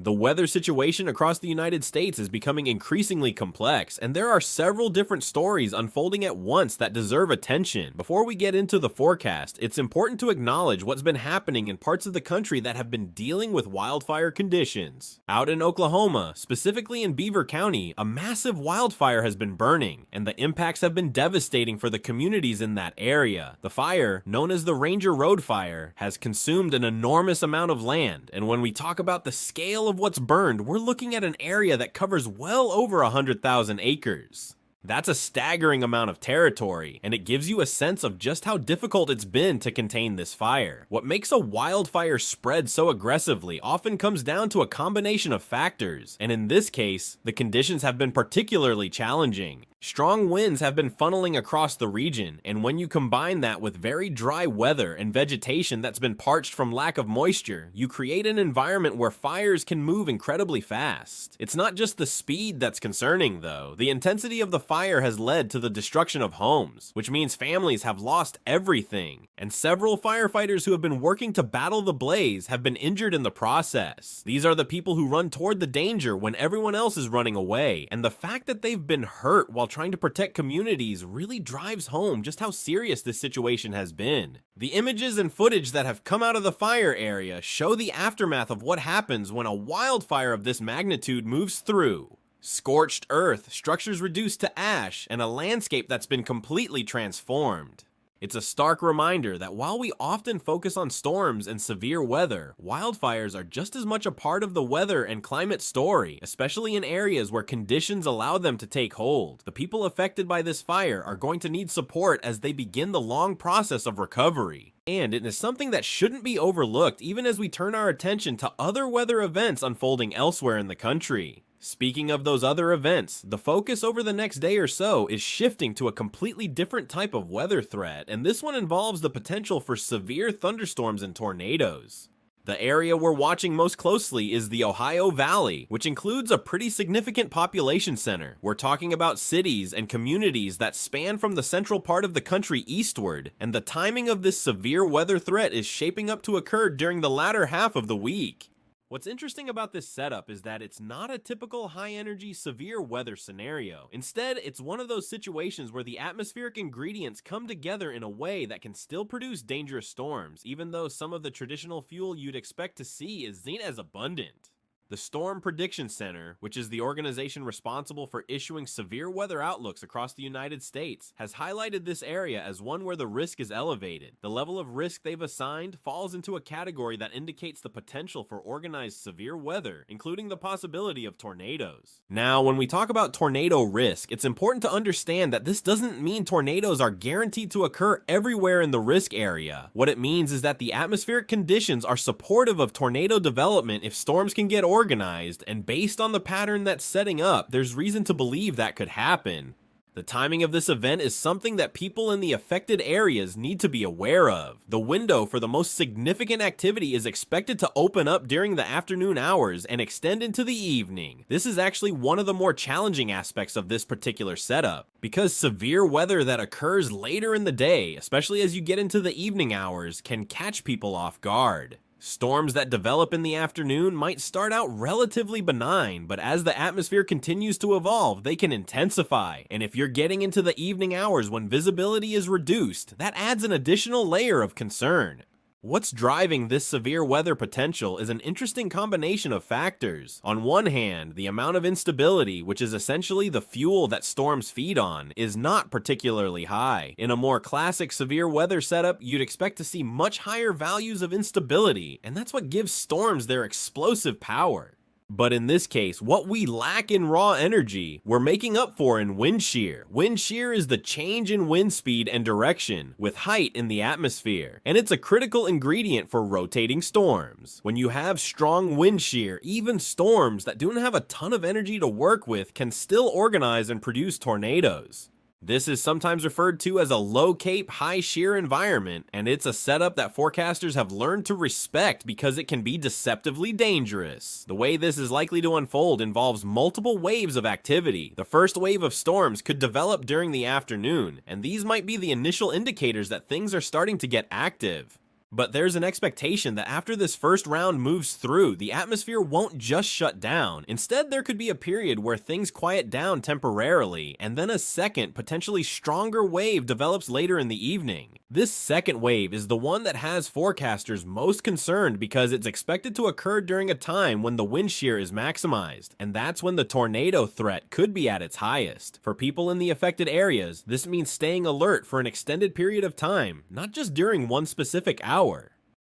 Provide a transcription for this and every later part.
The weather situation across the United States is becoming increasingly complex, and there are several different stories unfolding at once that deserve attention. Before we get into the forecast, it's important to acknowledge what's been happening in parts of the country that have been dealing with wildfire conditions. Out in Oklahoma, specifically in Beaver County, a massive wildfire has been burning, and the impacts have been devastating for the communities in that area. The fire, known as the Ranger Road Fire, has consumed an enormous amount of land, and when we talk about the scale of what's burned, we're looking at an area that covers well over 100,000 acres. That's a staggering amount of territory, and it gives you a sense of just how difficult it's been to contain this fire. What makes a wildfire spread so aggressively often comes down to a combination of factors, and in this case, the conditions have been particularly challenging. Strong winds have been funneling across the region, and when you combine that with very dry weather and vegetation that's been parched from lack of moisture, you create an environment where fires can move incredibly fast. It's not just the speed that's concerning, though. The intensity of the fire has led to the destruction of homes, which means families have lost everything, and several firefighters who have been working to battle the blaze have been injured in the process. These are the people who run toward the danger when everyone else is running away, and the fact that they've been hurt while trying to protect communities really drives home just how serious this situation has been. The images and footage that have come out of the fire area show the aftermath of what happens when a wildfire of this magnitude moves through. Scorched earth, structures reduced to ash, and a landscape that's been completely transformed. It's a stark reminder that while we often focus on storms and severe weather, wildfires are just as much a part of the weather and climate story, especially in areas where conditions allow them to take hold. The people affected by this fire are going to need support as they begin the long process of recovery. And it is something that shouldn't be overlooked even as we turn our attention to other weather events unfolding elsewhere in the country. Speaking of those other events, the focus over the next day or so is shifting to a completely different type of weather threat, and this one involves the potential for severe thunderstorms and tornadoes. The area we're watching most closely is the Ohio Valley, which includes a pretty significant population center. We're talking about cities and communities that span from the central part of the country eastward, and the timing of this severe weather threat is shaping up to occur during the latter half of the week. What's interesting about this setup is that it's not a typical high-energy severe weather scenario. Instead, it's one of those situations where the atmospheric ingredients come together in a way that can still produce dangerous storms, even though some of the traditional fuel you'd expect to see isn't as abundant. The Storm Prediction Center, which is the organization responsible for issuing severe weather outlooks across the United States, has highlighted this area as one where the risk is elevated. The level of risk they've assigned falls into a category that indicates the potential for organized severe weather, including the possibility of tornadoes. Now, when we talk about tornado risk, it's important to understand that this doesn't mean tornadoes are guaranteed to occur everywhere in the risk area. What it means is that the atmospheric conditions are supportive of tornado development if storms can get organized, and based on the pattern that's setting up, there's reason to believe that could happen. The timing of this event is something that people in the affected areas need to be aware of. The window for the most significant activity is expected to open up during the afternoon hours and extend into the evening. This is actually one of the more challenging aspects of this particular setup, because severe weather that occurs later in the day, especially as you get into the evening hours, can catch people off guard. Storms that develop in the afternoon might start out relatively benign, but as the atmosphere continues to evolve, they can intensify. And if you're getting into the evening hours when visibility is reduced, that adds an additional layer of concern. What's driving this severe weather potential is an interesting combination of factors. On one hand, the amount of instability, which is essentially the fuel that storms feed on, is not particularly high. In a more classic severe weather setup, you'd expect to see much higher values of instability, and that's what gives storms their explosive power. But in this case, what we lack in raw energy, we're making up for in wind shear. Wind shear is the change in wind speed and direction with height in the atmosphere, and it's a critical ingredient for rotating storms. When you have strong wind shear, even storms that don't have a ton of energy to work with can still organize and produce tornadoes. This is sometimes referred to as a low cape, high shear environment, and it's a setup that forecasters have learned to respect because it can be deceptively dangerous. The way this is likely to unfold involves multiple waves of activity. The first wave of storms could develop during the afternoon, and these might be the initial indicators that things are starting to get active. But there's an expectation that after this first round moves through, the atmosphere won't just shut down. Instead, there could be a period where things quiet down temporarily, and then a second, potentially stronger wave develops later in the evening. This second wave is the one that has forecasters most concerned because it's expected to occur during a time when the wind shear is maximized, and that's when the tornado threat could be at its highest. For people in the affected areas, this means staying alert for an extended period of time, not just during one specific hour.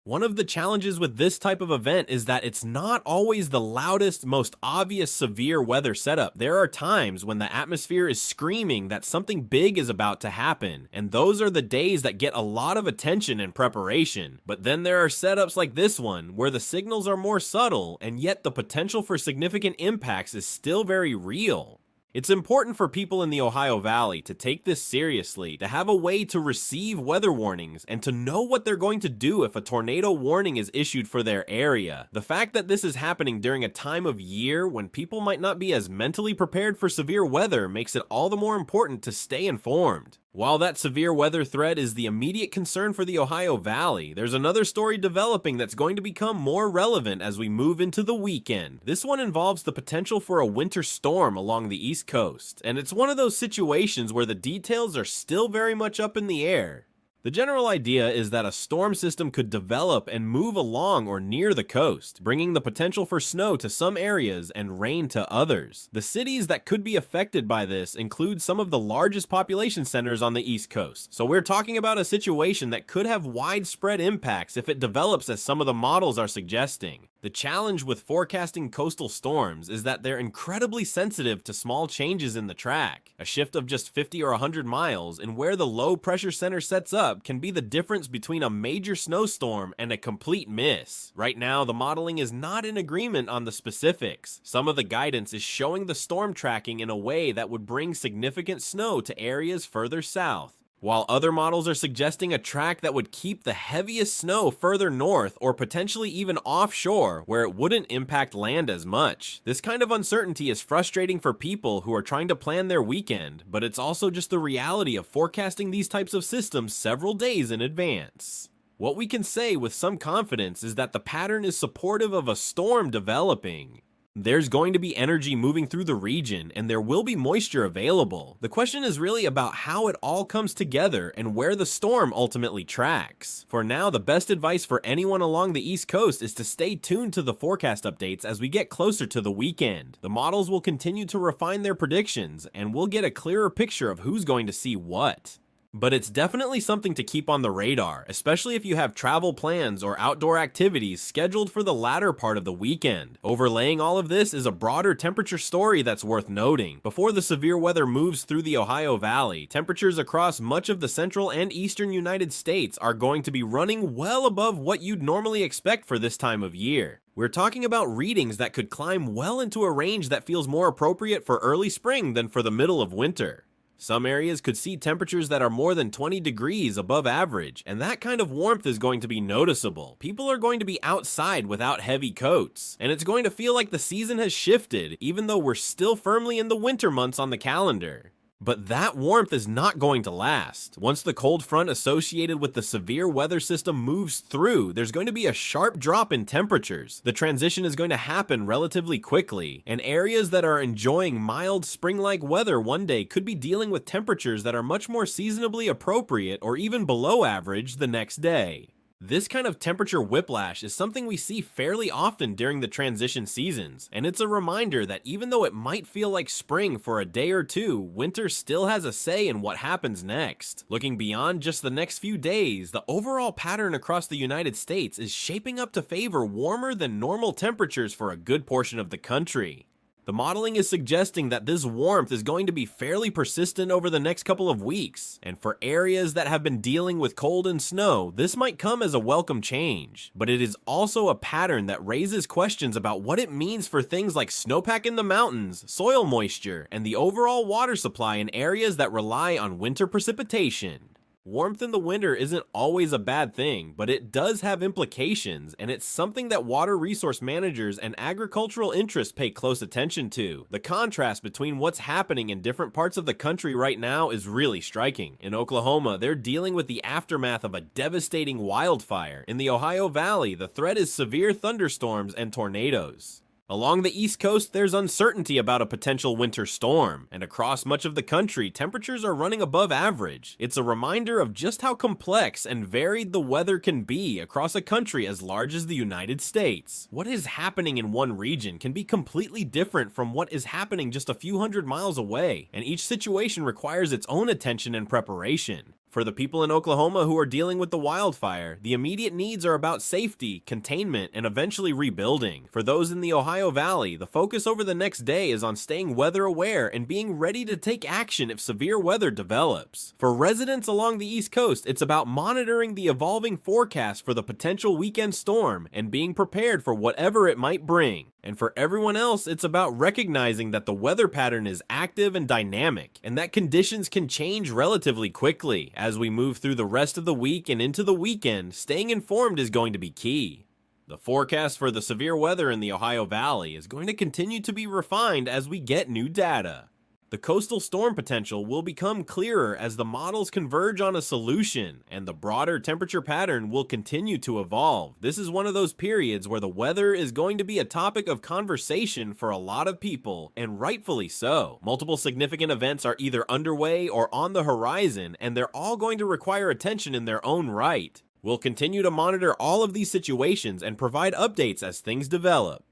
One of the challenges with this type of event is that it's not always the loudest, most obvious severe weather setup. There are times when the atmosphere is screaming that something big is about to happen, and those are the days that get a lot of attention and preparation. But then there are setups like this one, where the signals are more subtle, and yet the potential for significant impacts is still very real. It's important for people in the Ohio Valley to take this seriously, to have a way to receive weather warnings, and to know what they're going to do if a tornado warning is issued for their area. The fact that this is happening during a time of year when people might not be as mentally prepared for severe weather makes it all the more important to stay informed. While that severe weather threat is the immediate concern for the Ohio Valley, there's another story developing that's going to become more relevant as we move into the weekend. This one involves the potential for a winter storm along the East Coast, and it's one of those situations where the details are still very much up in the air. The general idea is that a storm system could develop and move along or near the coast, bringing the potential for snow to some areas and rain to others. The cities that could be affected by this include some of the largest population centers on the East Coast, so we're talking about a situation that could have widespread impacts if it develops as some of the models are suggesting. The challenge with forecasting coastal storms is that they're incredibly sensitive to small changes in the track. A shift of just 50 or 100 miles in where the low pressure center sets up can be the difference between a major snowstorm and a complete miss. Right now, the modeling is not in agreement on the specifics. Some of the guidance is showing the storm tracking in a way that would bring significant snow to areas further south, while other models are suggesting a track that would keep the heaviest snow further north or potentially even offshore where it wouldn't impact land as much. This kind of uncertainty is frustrating for people who are trying to plan their weekend, but it's also just the reality of forecasting these types of systems several days in advance. What we can say with some confidence is that the pattern is supportive of a storm developing. There's going to be energy moving through the region, and there will be moisture available. The question is really about how it all comes together and where the storm ultimately tracks. For now, the best advice for anyone along the East Coast is to stay tuned to the forecast updates as we get closer to the weekend. The models will continue to refine their predictions, and we'll get a clearer picture of who's going to see what. But it's definitely something to keep on the radar, especially if you have travel plans or outdoor activities scheduled for the latter part of the weekend. Overlaying all of this is a broader temperature story that's worth noting. Before the severe weather moves through the Ohio Valley, temperatures across much of the central and eastern United States are going to be running well above what you'd normally expect for this time of year. We're talking about readings that could climb well into a range that feels more appropriate for early spring than for the middle of winter. Some areas could see temperatures that are more than 20 degrees above average, and that kind of warmth is going to be noticeable. People are going to be outside without heavy coats, and it's going to feel like the season has shifted, even though we're still firmly in the winter months on the calendar. But that warmth is not going to last. Once the cold front associated with the severe weather system moves through, there's going to be a sharp drop in temperatures. The transition is going to happen relatively quickly, and areas that are enjoying mild spring-like weather one day could be dealing with temperatures that are much more seasonably appropriate or even below average the next day. This kind of temperature whiplash is something we see fairly often during the transition seasons, and it's a reminder that even though it might feel like spring for a day or two, winter still has a say in what happens next. Looking beyond just the next few days, the overall pattern across the United States is shaping up to favor warmer than normal temperatures for a good portion of the country. The modeling is suggesting that this warmth is going to be fairly persistent over the next couple of weeks, and for areas that have been dealing with cold and snow, this might come as a welcome change. But it is also a pattern that raises questions about what it means for things like snowpack in the mountains, soil moisture, and the overall water supply in areas that rely on winter precipitation. Warmth in the winter isn't always a bad thing, but it does have implications, and it's something that water resource managers and agricultural interests pay close attention to. The contrast between what's happening in different parts of the country right now is really striking. In Oklahoma, they're dealing with the aftermath of a devastating wildfire. In the Ohio Valley, the threat is severe thunderstorms and tornadoes. Along the East Coast, there's uncertainty about a potential winter storm, and across much of the country, temperatures are running above average. It's a reminder of just how complex and varied the weather can be across a country as large as the United States. What is happening in one region can be completely different from what is happening just a few hundred miles away, and each situation requires its own attention and preparation. For the people in Oklahoma who are dealing with the wildfire, the immediate needs are about safety, containment, and eventually rebuilding. For those in the Ohio Valley, the focus over the next day is on staying weather aware and being ready to take action if severe weather develops. For residents along the East Coast, it's about monitoring the evolving forecast for the potential weekend storm and being prepared for whatever it might bring. And for everyone else, it's about recognizing that the weather pattern is active and dynamic, and that conditions can change relatively quickly. As we move through the rest of the week and into the weekend, staying informed is going to be key. The forecast for the severe weather in the Ohio Valley is going to continue to be refined as we get new data. The coastal storm potential will become clearer as the models converge on a solution, and the broader temperature pattern will continue to evolve. This is one of those periods where the weather is going to be a topic of conversation for a lot of people, and rightfully so. Multiple significant events are either underway or on the horizon, and they're all going to require attention in their own right. We'll continue to monitor all of these situations and provide updates as things develop.